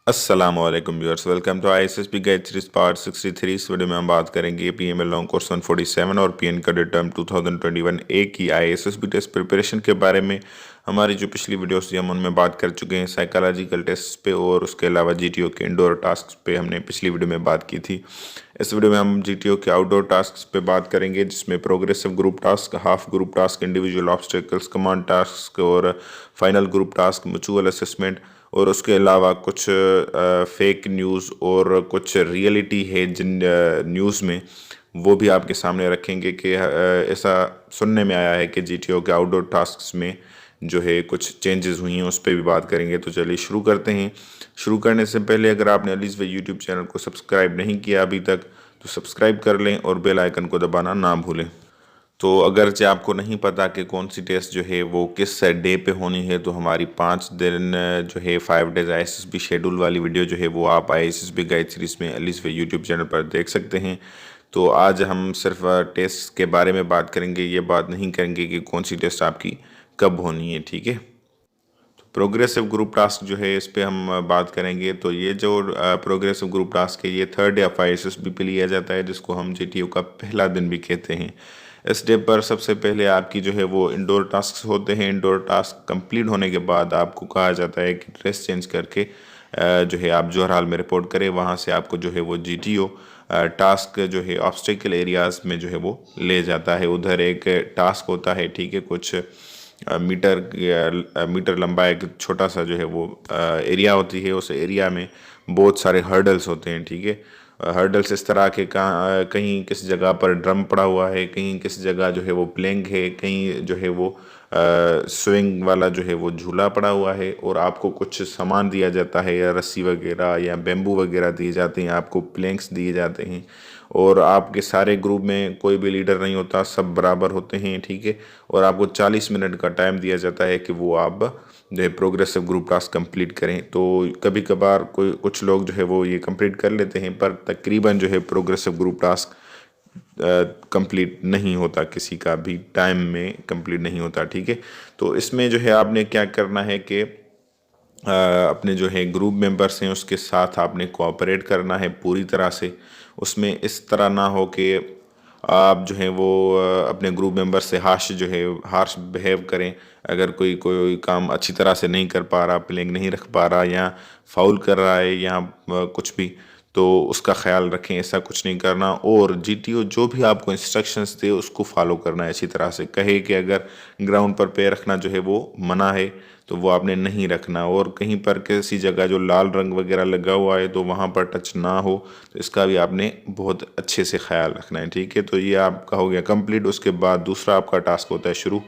अस्सलामुअलैकुम viewers, welcome to ISSB guide series part 63। इस video में हम बात करेंगे पीएमएल लॉन्ग कोर्स 147 और पीएन कैडेट टर्म 2021 ए की आईएसएसबी टेस्ट प्रिपरेशन के बारे में। हमारी जो पिछली वीडियोस थी हम उनमें बात कर चुके हैं साइकोलॉजिकल टेस्ट पे, और उसके अलावा जीटीओ के इंडोर टास्क पे हमने पिछली वीडियो में बात की थी। इस वीडियो में हम जीटीओ के आउटडोर टास्क पे बात करेंगे, जिसमें progressive group task, half group task, individual obstacles, command task और final group task, mutual assessment, और उसके अलावा कुछ फेक न्यूज़ और कुछ रियलिटी है जिन न्यूज़ में, वो भी आपके सामने रखेंगे कि ऐसा सुनने में आया है कि जीटीओ के आउटडोर टास्क में जो है कुछ चेंजेस हुई हैं, उस पर भी बात करेंगे। तो चलिए शुरू करते हैं। शुरू करने से पहले अगर आपने अलीज़ वे यूट्यूब चैनल को सब्सक्राइब नहीं किया अभी तक तो सब्सक्राइब कर लें और बेल आइकन को दबाना ना भूलें। तो अगरचे आपको नहीं पता कि कौन सी टेस्ट जो है वो किस डे पे होनी है, तो हमारी 5 दिन जो है 5 डेज आईएसएसबी शेड्यूल वाली वीडियो जो है वो आप आईएसएसबी गाइड सीरीज़ में अलीज़ वे यूट्यूब चैनल पर देख सकते हैं। तो आज हम सिर्फ टेस्ट के बारे में बात करेंगे, ये बात नहीं करेंगे कि कौन सी टेस्ट आपकी कब होनी है, ठीक है। प्रोग्रेसिव ग्रुप टास्क जो है इस पे हम बात करेंगे। तो ये जो प्रोग्रेसिव ग्रुप टास्क है ये 3rd डे ऑफ आईएसएसबी पे लिया जाता है, जिसको हम जीटीओ का पहला दिन भी कहते हैं। इस डे पर सबसे पहले आपकी जो है वो इंडोर टास्क होते हैं। इंडोर टास्क कंप्लीट होने के बाद आपको कहा जाता है कि ड्रेस चेंज करके जो है आप जोहर हाल में रिपोर्ट करें। वहाँ से आपको जो है वो जीटीओ टास्क जो है ऑब्स्टेकल एरियाज़ में जो है वो ले जाता है। उधर एक टास्क होता है, ठीक है, कुछ मीटर लंबा एक छोटा सा जो है वो एरिया होती है। उस एरिया में बहुत सारे हर्डल्स होते हैं, ठीक है। हर्डल्स इस तरह के कहीं किस जगह पर ड्रम पड़ा हुआ है, कहीं किस जगह जो है वो प्लेंग है, कहीं जो है वो स्विंग वाला जो है वो झूला पड़ा हुआ है, और आपको कुछ सामान दिया जाता है या रस्सी वगैरह या बेम्बू वगैरह दिए जाते हैं, आपको प्लैंक्स दिए जाते हैं। और आपके सारे ग्रुप में कोई भी लीडर नहीं होता, सब बराबर होते हैं, ठीक है। और आपको 40 मिनट का टाइम दिया जाता है कि वो आप जो है प्रोग्रेसिव ग्रुप टास्क कंप्लीट करें। तो कभी कभार कुछ लोग जो है वो ये कंप्लीट कर लेते हैं, पर तकरीबन जो है प्रोग्रेसिव ग्रुप टास्क कंप्लीट नहीं होता, किसी का भी टाइम में कंप्लीट नहीं होता, ठीक है। तो इसमें जो है आपने क्या करना है कि अपने जो है ग्रुप मेंबर्स हैं उसके साथ आपने कोऑपरेट करना है पूरी तरह से। उसमें इस तरह ना हो कि आप जो है वो अपने ग्रुप मेंबर से हार्श बिहेव करें। अगर कोई कोई काम अच्छी तरह से नहीं कर पा रहा, प्लेइंग नहीं रख पा रहा, या फाउल कर रहा है, या कुछ भी, तो उसका ख्याल रखें, ऐसा कुछ नहीं करना। और जीटीओ जो भी आपको इंस्ट्रक्शंस दे उसको फॉलो करना है अच्छी तरह से। कहे कि अगर ग्राउंड पर पैर रखना जो है वो मना है तो वो आपने नहीं रखना, और कहीं पर किसी जगह जो लाल रंग वगैरह लगा हुआ है तो वहाँ पर टच ना हो, तो इसका भी आपने बहुत अच्छे से ख्याल रखना है, ठीक है। तो ये आपका हो गया कंप्लीट। उसके बाद दूसरा आपका टास्क होता है शुरू।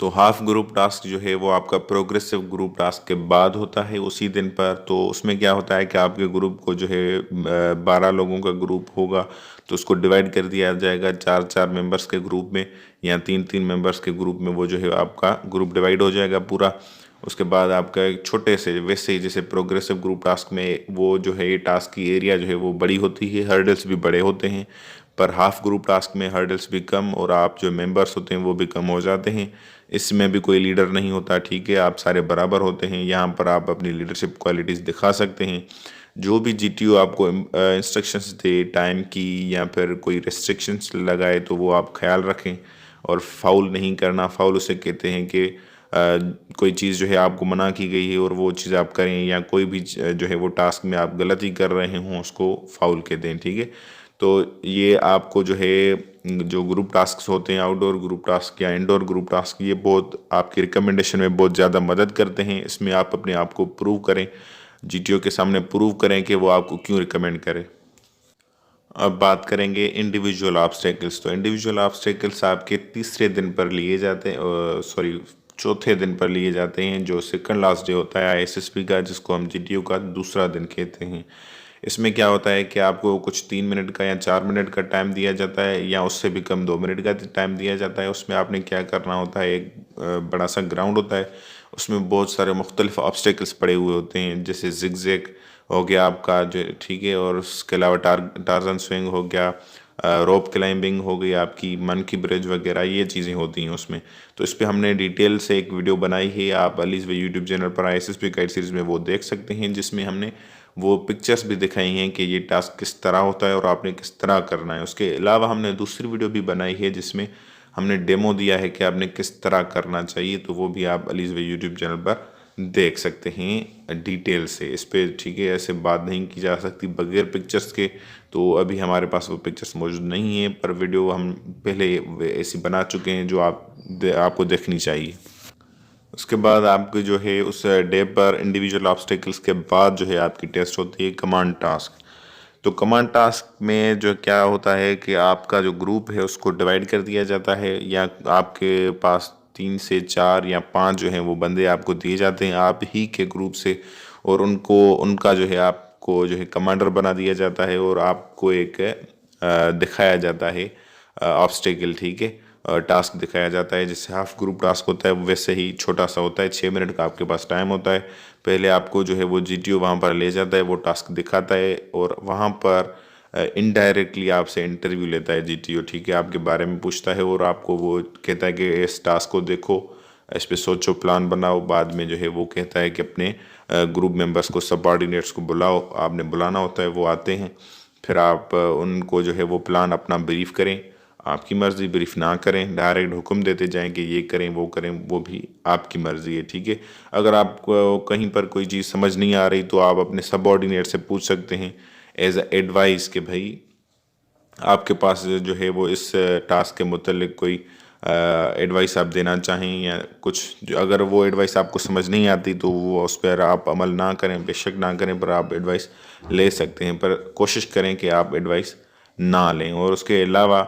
तो हाफ ग्रुप टास्क जो है वो आपका प्रोग्रेसिव ग्रुप टास्क के बाद होता है उसी दिन पर। तो उसमें क्या होता है कि आपके ग्रुप को जो है 12 लोगों का ग्रुप होगा, तो उसको डिवाइड कर दिया जाएगा 4-4 मेंबर्स के ग्रुप में, या 3-3 मेंबर्स के ग्रुप में। वो जो है आपका ग्रुप डिवाइड हो जाएगा पूरा। उसके बाद आपका एक छोटे से, वैसे ही जैसे प्रोग्रेसिव ग्रुप टास्क में वो जो है ये टास्क की एरिया जो है वो बड़ी होती है, हर्डल्स भी बड़े होते हैं, पर हाफ ग्रुप टास्क में हर्डल्स भी कम और आप जो मेंबर्स होते हैं वो भी कम हो जाते हैं। इसमें भी कोई लीडर नहीं होता, ठीक है, आप सारे बराबर होते हैं। यहाँ पर आप अपनी लीडरशिप क्वालिटीज़ दिखा सकते हैं। जो भी जीटीओ आपको इंस्ट्रक्शंस दे टाइम की, या फिर कोई रेस्ट्रिक्शंस लगाए, तो वो आप ख्याल रखें। और फाउल नहीं करना, फाउल उसे कहते हैं कि कोई चीज़ जो है आपको मना की गई है और वो चीज़ आप करें, या कोई भी जो है वो टास्क में आप गलती कर रहे हों उसको फाउल कहते हैं, ठीक है। तो ये आपको जो है जो ग्रुप टास्क होते हैं, आउटडोर ग्रुप टास्क या इंडोर ग्रुप टास्क, ये बहुत आपकी रिकमेंडेशन में बहुत ज़्यादा मदद करते हैं। इसमें आप अपने आप को प्रूव करें, जीटीओ के सामने प्रूव करें कि वो आपको क्यों रिकमेंड करे। अब बात करेंगे इंडिविजुअल ऑब्स्टेकल्स। तो इंडिविजुअल ऑब्स्टेकल्स आपके तीसरे दिन पर लिए जाते हैं, सॉरी, चौथे दिन पर लिए जाते हैं, जो सेकंड लास्ट डे होता है आईएसएसबी का, जिसको हम जीटीओ का दूसरा दिन कहते हैं। इसमें क्या होता है कि आपको कुछ 3 मिनट का या 4 मिनट का टाइम दिया जाता है, या उससे भी कम 2 मिनट का टाइम दिया जाता है। उसमें आपने क्या करना होता है, एक बड़ा सा ग्राउंड होता है, उसमें बहुत सारे मुख्तलिफ ऑब्स्टेकल्स पड़े हुए होते हैं, जैसे जिगजैग हो गया आपका जो, ठीक है, और उसके अलावा टारजन स्विंग हो गया, रोप क्लाइंबिंग हो गई, आपकी मंकी ब्रिज वगैरह, ये चीज़ें होती हैं उसमें। तो इस पे हमने डिटेल से एक वीडियो बनाई है, आप अलीज़ वे यूट्यूब चैनल पर ISSB गाइड सीरीज़ में वो देख सकते हैं, जिसमें हमने वो पिक्चर्स भी दिखाई हैं कि ये टास्क किस तरह होता है और आपने किस तरह करना है। उसके अलावा हमने दूसरी वीडियो भी बनाई है जिसमें हमने डेमो दिया है कि आपने किस तरह करना चाहिए, तो वो भी आप अलीज़ वे यूट्यूब चैनल पर देख सकते हैं डिटेल से इस पे, ठीक है। ऐसे बात नहीं की जा सकती बगैर पिक्चर्स के, तो अभी हमारे पास वो पिक्चर्स मौजूद नहीं है, पर वीडियो हम पहले ऐसी बना चुके हैं जो आपको देखनी चाहिए। उसके बाद आपके जो है उस डे पर इंडिविजुअल ऑब्स्टेकल्स के बाद जो है आपकी टेस्ट होती है कमांड टास्क। तो कमांड टास्क में जो क्या होता है कि आपका जो ग्रुप है उसको डिवाइड कर दिया जाता है, या आपके पास 3 से 4 या 5 जो हैं वो बंदे आपको दिए जाते हैं आप ही के ग्रुप से, और उनका जो है आपको जो है कमांडर बना दिया जाता है, और आपको एक दिखाया जाता है ऑब्स्टेकल, ठीक है, टास्क दिखाया जाता है। जैसे हाफ ग्रुप टास्क होता है वैसे ही छोटा सा होता है, 6 मिनट का आपके पास टाइम होता है। पहले आपको जो है वो GTO वहाँ पर ले जाता है, वो टास्क दिखाता है, और वहाँ पर इनडायरेक्टली आपसे इंटरव्यू लेता है GTO, ठीक है, आपके बारे में पूछता है, और आपको वो कहता है कि इस टास्क को देखो, इस पर सोचो, प्लान बनाओ। बाद में जो है वो कहता है कि अपने ग्रुप मेंबर्स को, सबऑर्डिनेट्स को बुलाओ, आपने बुलाना होता है, वो आते हैं। फिर आप उनको जो है वो प्लान अपना ब्रीफ करें, आपकी मर्ज़ी, ब्रीफ ना करें, डायरेक्ट हुक्म देते जाएं कि ये करें, वो भी आपकी मर्ज़ी है, ठीक है। अगर आपको कहीं पर कोई चीज़ समझ नहीं आ रही तो आप अपने सबऑर्डिनेट से पूछ सकते हैं एज अ एडवाइस कि भाई आपके पास जो है वो इस टास्क के मुतल्लिक कोई एडवाइस आप देना चाहें या कुछ। जो अगर वो एडवाइस आपको समझ नहीं आती तो वो उस पर आप अमल ना करें, बेशक ना करें, पर आप एडवाइस ले सकते हैं, पर कोशिश करें कि आप एडवाइस ना लें। और उसके अलावा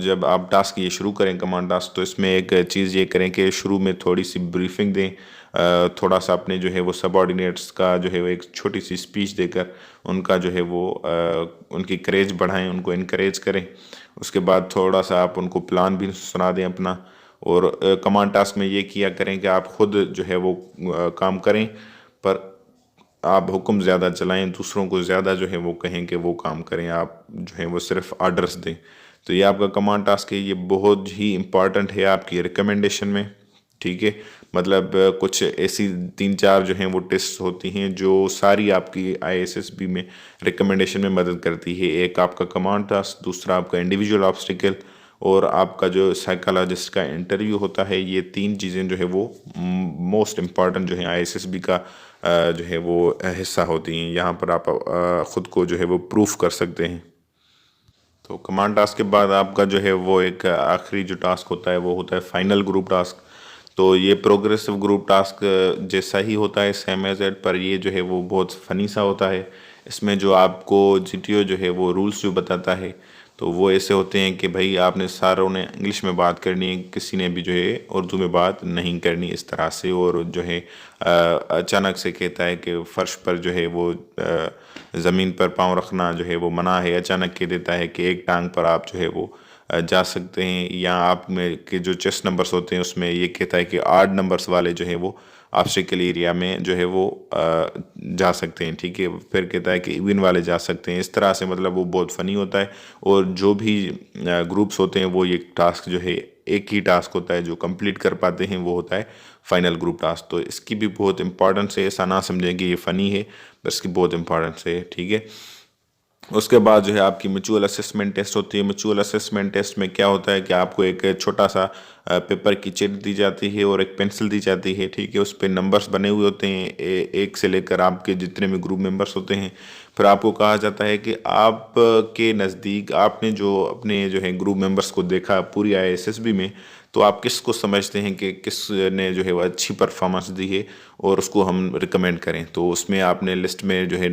जब आप टास्क ये शुरू करें कमांड टास्क, तो इसमें एक चीज़ ये करें कि शुरू में थोड़ी सी ब्रीफिंग दें, थोड़ा सा अपने जो है वो सबऑर्डिनेट्स का जो है वो एक छोटी सी स्पीच देकर उनका जो है वो उनकी करेज बढ़ाएं, उनको इनकरेज करें। उसके बाद थोड़ा सा आप उनको प्लान भी सुना दें अपना, और कमांड टास्क में ये किया करें कि आप खुद जो है वो काम करें, पर आप हुक्म ज़्यादा चलाएं, दूसरों को ज़्यादा जो है वो कहें कि वो काम करें, आप जो है वो सिर्फ आर्डर्स दें। तो ये आपका कमांड टास्क है, ये बहुत ही इम्पॉर्टेंट है आपकी रिकमेंडेशन में, ठीक है। मतलब कुछ ऐसी 3-4 जो हैं वो टेस्ट होती हैं जो सारी आपकी ISSB में रिकमेंडेशन में मदद करती है। एक आपका कमांड टास्क, दूसरा आपका इंडिविजुअल ऑब्स्टिकल, और आपका जो साइकोलॉजिस्ट का इंटरव्यू होता है। ये 3 चीज़ें जो है वो मोस्ट इम्पॉर्टेंट जो है ISSB का जो है वो हिस्सा होती हैं। यहाँ पर आप ख़ुद को जो है वो प्रूफ कर सकते हैं। तो कमांड टास्क के बाद आपका जो है वो एक आखिरी जो टास्क होता है वो होता है फाइनल ग्रुप टास्क। तो ये प्रोग्रेसिव ग्रुप टास्क जैसा ही होता है सेम एज इट, पर ये जो है वो बहुत फ़नी सा होता है। इसमें जो आपको GTO जो है वो रूल्स जो बताता है, तो वो ऐसे होते हैं कि भाई आपने सारों ने इंग्लिश में बात करनी है, किसी ने भी जो है उर्दू में बात नहीं करनी इस तरह से। और जो है अचानक से कहता है कि फ़र्श पर जो है वो ज़मीन पर पाँव रखना जो है वो मना है। अचानक कह देता है कि एक टांग पर आप जो है वो जा सकते हैं, या आप में के जो चेस्ट नंबर्स होते हैं उसमें ये कहता है कि 8 नंबर्स वाले जो है वो ऑब्स्टिकल एरिया में जो है वो जा सकते हैं, ठीक है। फिर कहता है कि इवन वाले जा सकते हैं। इस तरह से मतलब वो बहुत फ़नी होता है। और जो भी ग्रुप्स होते हैं वो ये टास्क जो है एक ही टास्क होता है जो कंप्लीट कर पाते हैं, वो होता है फाइनल ग्रुप टास्क। तो इसकी भी बहुत इंपॉर्टेंस है, ऐसा ना समझें कि ये फ़नी है, बस इसकी बहुत इंपॉर्टेंस है, ठीक है। उसके बाद जो है आपकी म्यूचुअल असेसमेंट टेस्ट होती है। म्यूचुअल असेसमेंट टेस्ट में क्या होता है कि आपको एक छोटा सा पेपर की चिट दी जाती है और एक पेंसिल दी जाती है, ठीक है। उस पर नंबर्स बने हुए होते हैं, एक से लेकर आपके जितने भी ग्रुप मेंबर्स होते हैं। फिर आपको कहा जाता है कि आप के नज़दीक आपने जो अपने जो है ग्रुप मेंबर्स को देखा पूरी ISSB में, तो आप किसको समझते हैं कि किस ने जो है वो अच्छी परफॉर्मेंस दी है और उसको हम रिकमेंड करें। तो उसमें आपने लिस्ट में जो है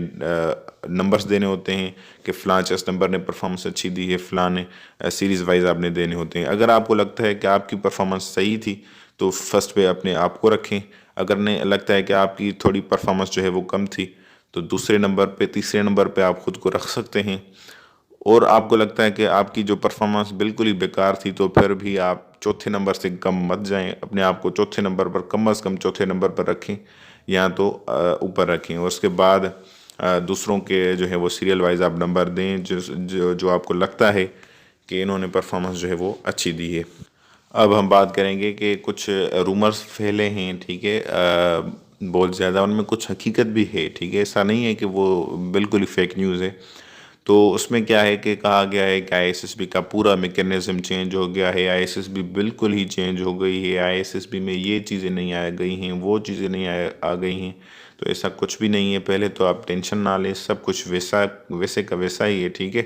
नंबर्स देने होते हैं कि फ़लाँ चेस नंबर ने परफॉर्मेंस अच्छी दी है, फ़लाँ ने सीरीज़ वाइज आपने देने होते हैं। अगर आपको लगता है कि आपकी परफॉर्मेंस सही थी तो फर्स्ट पे अपने आप को रखें। अगर नहीं लगता है कि आपकी थोड़ी परफॉर्मेंस जो है वो कम थी तो दूसरे नंबर पे, तीसरे नंबर पे आप खुद को रख सकते हैं। और आपको लगता है कि आपकी जो परफॉर्मेंस बिल्कुल ही बेकार थी तो फिर भी आप चौथे नंबर से कम मत जाएं, अपने आप को चौथे नंबर पर, कम अज़ कम चौथे नंबर पर रखें, या तो ऊपर रखें। और उसके बाद दूसरों के जो है वो सीरियल वाइज आप नंबर दें जो आपको लगता है कि इन्होंने परफॉर्मेंस जो है वो अच्छी दी है। अब हम बात करेंगे कि कुछ रूमर्स फैले हैं, ठीक है, बहुत ज़्यादा, उनमें कुछ हकीकत भी है, ठीक है, ऐसा नहीं है कि वो बिल्कुल ही फेक न्यूज़ है। तो उसमें क्या है कि कहा गया है कि आईएसएसबी का पूरा मैकेनिज्म चेंज हो गया है, आईएसएसबी बिल्कुल ही चेंज हो गई है, आईएसएसबी में ये चीज़ें नहीं आ गई हैं, वो चीज़ें नहीं आ गई हैं। तो ऐसा कुछ भी नहीं है, पहले तो आप टेंशन ना लें, सब कुछ वैसे का वैसा ही है, ठीक है।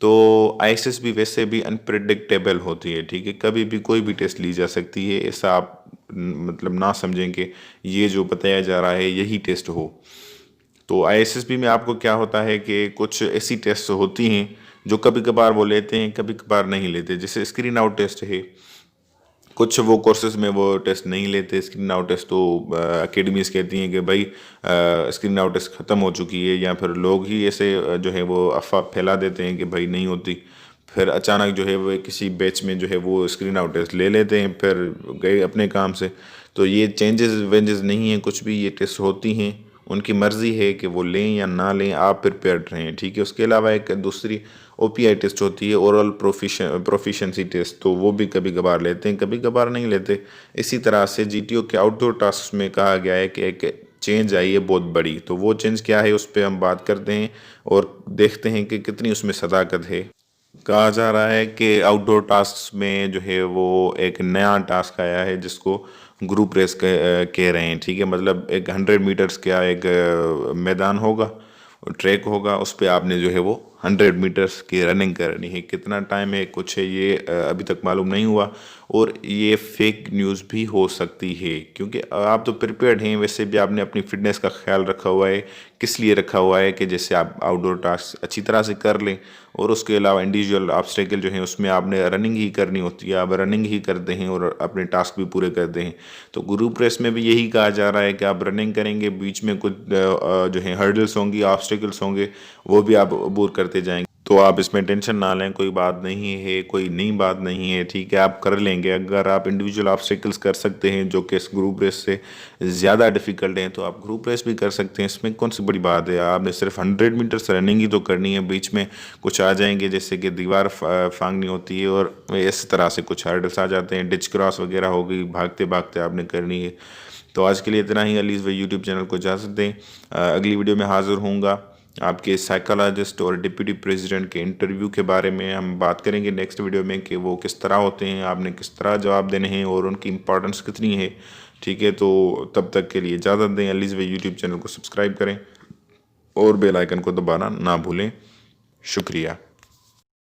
तो आईएसएसबी वैसे भी अनप्रिडिक्टेबल होती है, ठीक है, कभी भी कोई भी टेस्ट ली जा सकती है, ऐसा आप मतलब ना समझें कि ये जो बताया जा रहा है यही टेस्ट हो। तो आईएसएसबी में आपको क्या होता है कि कुछ ऐसी टेस्ट होती हैं जो कभी कभार वो लेते हैं, कभी कभार नहीं लेते, जैसे स्क्रीन आउट टेस्ट है। कुछ वो कोर्सेज में वो टेस्ट नहीं लेते स्क्रीन आउट टेस्ट, तो अकेडमीज कहती हैं कि भाई स्क्रीन आउट टेस्ट ख़त्म हो चुकी है, या फिर लोग ही ऐसे जो है वो अफवाह फैला देते हैं कि भाई नहीं होती। फिर अचानक जो है वो किसी बैच में जो है वो स्क्रीन आउट टेस्ट ले लेते हैं, फिर गए अपने काम से। तो ये चेंजेस वेंजेस नहीं है कुछ भी, ये टेस्ट होती हैं, उनकी मर्ज़ी है कि वो लें या ना लें, आप प्रिपेयर्ड रहें, ठीक है। उसके अलावा एक दूसरी ओपीआई टेस्ट होती है, ओरल प्रोफिशेंसी टेस्ट, तो वो भी कभी कभार लेते हैं, कभी कभार नहीं लेते। इसी तरह से जीटीओ के आउटडोर टास्क में कहा गया है कि एक चेंज आई है बहुत बड़ी, तो वो चेंज क्या है उस पर हम बात करते हैं और देखते हैं कि कितनी उसमें सदाकत है। कहा जा रहा है कि आउटडोर टास्क में जो है वो एक नया टास्क आया है जिसको ग्रुप रेस कह रहे हैं, ठीक है। मतलब एक 100 मीटर्स का एक मैदान होगा, ट्रैक होगा, उस पर आपने जो है वो 100 मीटर्स की रनिंग करनी है। कितना टाइम है कुछ है ये अभी तक मालूम नहीं हुआ, और ये फेक न्यूज़ भी हो सकती है, क्योंकि आप तो प्रिपेयर्ड हैं, वैसे भी आपने अपनी फिटनेस का ख्याल रखा हुआ है। किस लिए रखा हुआ है कि जैसे आप आउटडोर टास्क अच्छी तरह से कर लें, और उसके अलावा इंडिविजुअल ऑब्स्टेकल जो है उसमें आपने रनिंग ही करनी होती है, आप रनिंग ही करते हैं और अपने टास्क भी पूरे करते हैं। तो ग्रुप रेस में भी यही कहा जा रहा है कि आप रनिंग करेंगे, बीच में कुछ जो है हर्डल्स होंगी, ऑब्स्टेकल्स होंगे, वो भी आप अबूर करते जाएंगे। तो आप इसमें टेंशन ना लें, कोई बात नहीं है, कोई नई बात नहीं है, ठीक है, आप कर लेंगे। अगर आप इंडिविजुअल ऑब्स्टेकल्स कर सकते हैं जो कि इस ग्रुप रेस से ज़्यादा डिफिकल्ट हैं, तो आप ग्रुप रेस भी कर सकते हैं, इसमें कौन सी बड़ी बात है। आपने सिर्फ 100 मीटर्स रनिंग ही तो करनी है, बीच में कुछ आ जाएंगे जैसे कि दीवार फांगनी होती है और इस तरह से कुछ हर्डल्स आ जाते हैं, डिच क्रॉस वगैरह होगी, भागते भागते आपने करनी है। तो आज के लिए इतना ही। अलीज़ भाई यूट्यूब चैनल को इजाज़त दें, अगली वीडियो में हाज़िर होऊंगा। आपके साइकोलॉजिस्ट और डिप्टी प्रेसिडेंट के इंटरव्यू के बारे में हम बात करेंगे नेक्स्ट वीडियो में, कि वो किस तरह होते हैं, आपने किस तरह जवाब देने हैं और उनकी इम्पोर्टेंस कितनी है, ठीक है। तो तब तक के लिए इजाज़त दें। अलीज़ भाई यूट्यूब चैनल को सब्सक्राइब करें और बेल आइकन को दबाना ना भूलें। शुक्रिया।